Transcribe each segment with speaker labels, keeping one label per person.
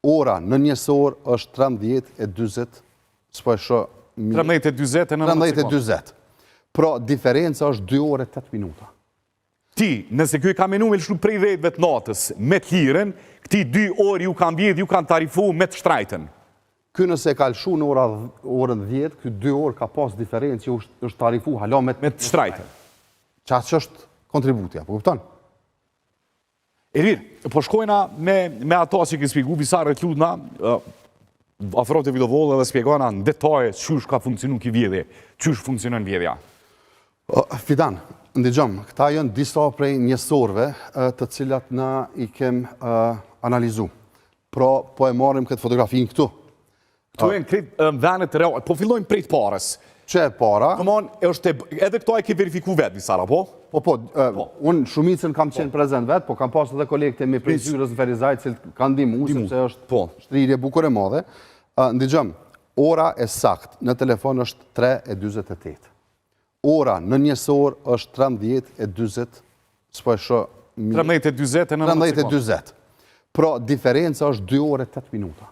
Speaker 1: Ora në njësor është 13:40, s'po e shoh
Speaker 2: 13:40 e 19
Speaker 1: 13:40. Pra diferenca është 2 orë e 8 minuta.
Speaker 2: Ti, nëse kjo i ka menu me lështu prej 10 të natës me të liren, këti 2 orë ju kanë bjedh, ju kanë tarifu me të shtrajten.
Speaker 1: Ky nëse ka lëshu në orën 10, ky 2 orë ka pas diferencë që është tarifu hala me
Speaker 2: të shtrajten.
Speaker 1: Qa që është kontributja, po kupton?
Speaker 2: Elir, po shkojna me ato që kënë spiku, Visare të lutna, afro të videovollë dhe spjegojna në detaje qysh ka funksionu ki vjedhje, qysh funksionon vjedhja.
Speaker 1: Fidan, ndëgjëm, këta jënë disa prej njësorve të cilat na i kem analizu. Pra, po e marim këtë fotografinë këtu.
Speaker 2: Këtu e në kretë venet reale, po fillojnë prej të parës.
Speaker 1: Që e para?
Speaker 2: Këmon, edhe këto e ke verifiku vetë, Visara, po?
Speaker 1: Po, unë shumicën kam qenë prezent vetë, po kam pas edhe kolegët e me prej zyrës Verizaj, cilë kanë dimu, sepse është shtrirje bukur e madhe. Ndëgjëm, ora e sakt në telefon është 3:48. Ora në njësor është 13:40, s'po e shoh
Speaker 2: 13:40 e 19
Speaker 1: 13:40. Pra, diferenca është 2 orë e 8 minuta.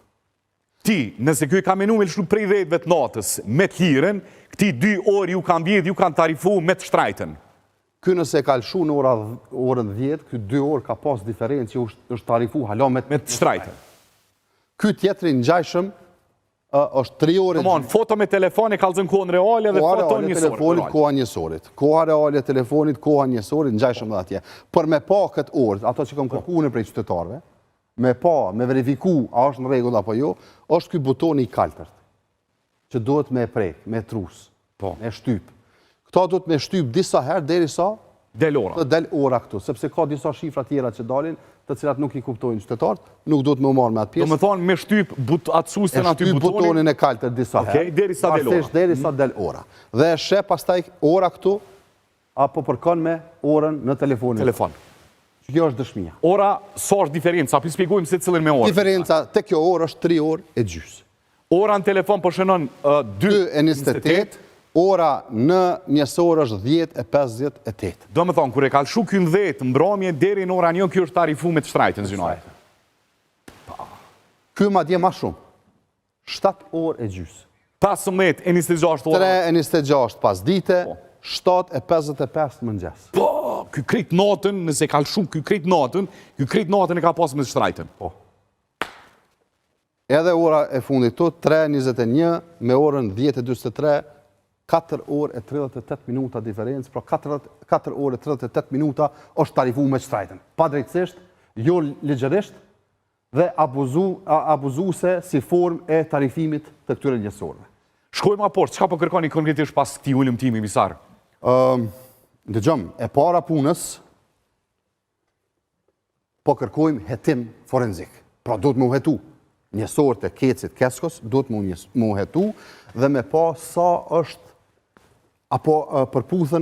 Speaker 2: Ti, nëse kjo i ka menu me lështu prej 10 të natës me të liren, këti 2 orë ju kanë bjedh, ju kanë tarifu me të shtrajten.
Speaker 1: Ky nëse ka lëshu në orën 10, ky 2 orë ka pas diferencë që është tarifu hala me
Speaker 2: të shtrajten.
Speaker 1: Ky tjetëri në gjajshëm është 3 orë...
Speaker 2: Këmon, foto me telefon e kalëzën kohën reale dhe foto njësorit.
Speaker 1: Koha njësorit. Koha reale telefonit, koha njësorit, në gjajshëm dhe atje. Për me pa këtë orë, ato që kom kërku në prej qytetarve, me pa, me verifiku a është në regull apo jo, është këj butoni i kaltërt, që duhet me prek, me trus, me shtyp. Këta duhet me shtyp disa herë deri sa
Speaker 2: del ora.
Speaker 1: Të del ora këtu, sepse ka disa shifra tjera që dalin, të cilat nuk i kuptojnë qytetarët, nuk duhet me marrë me atë pjesë.
Speaker 2: Do me thonë me shtyp atësusën aty butonin?
Speaker 1: Butonin e kaltër disa herë.
Speaker 2: Okej, deri sa del ora.
Speaker 1: Deri sa del ora. Dhe e sheh pastaj ora këtu, apo përkon me orën në telefonin.
Speaker 2: Telefon.
Speaker 1: Kjo është dëshmia.
Speaker 2: Ora, sa është diferenca? Apo spjegojmë se cilën me orë?
Speaker 1: Diferenca te kjo orë është 3 orë e gjysë.
Speaker 2: Ora në telefon po shënon
Speaker 1: 2:28, ora në njësor është 10:58.
Speaker 2: Do me thonë, kur e ka lëshu kënë 10, mbromje deri në ora 1, kjo është tarifu me të shtrajtën, zynaj.
Speaker 1: Kjo ma dje ma shumë. 7 orë e gjysë.
Speaker 2: 15:26 ora.
Speaker 1: 3:26 pas dite, 7:55 mëngjes.
Speaker 2: Po, kjo krejt natën, nëse ka lëshu kjo krejt natën e ka pas me të shtrajtën.
Speaker 1: Po. Edhe ora e fundit tu, 3:21 me orën 10:43, 4 orë e 38 minuta diferencë, pra 4 orë e 38 minuta është tarifu me shtrajtën. Pa drejtësisht, jo ligjërisht dhe abuzuse si form e tarifimit të këtyre njësorëve.
Speaker 2: Shkojmë aport, qka po kërkoni konkretisht pas këti ullim timi, Visar?
Speaker 1: Ndëgjëm, e para punës, po kërkojmë hetim forenzik. Pra, duhet mu hetu. Njësorët e kecit keskos, duhet mu hetu dhe me pa sa është apo përputhën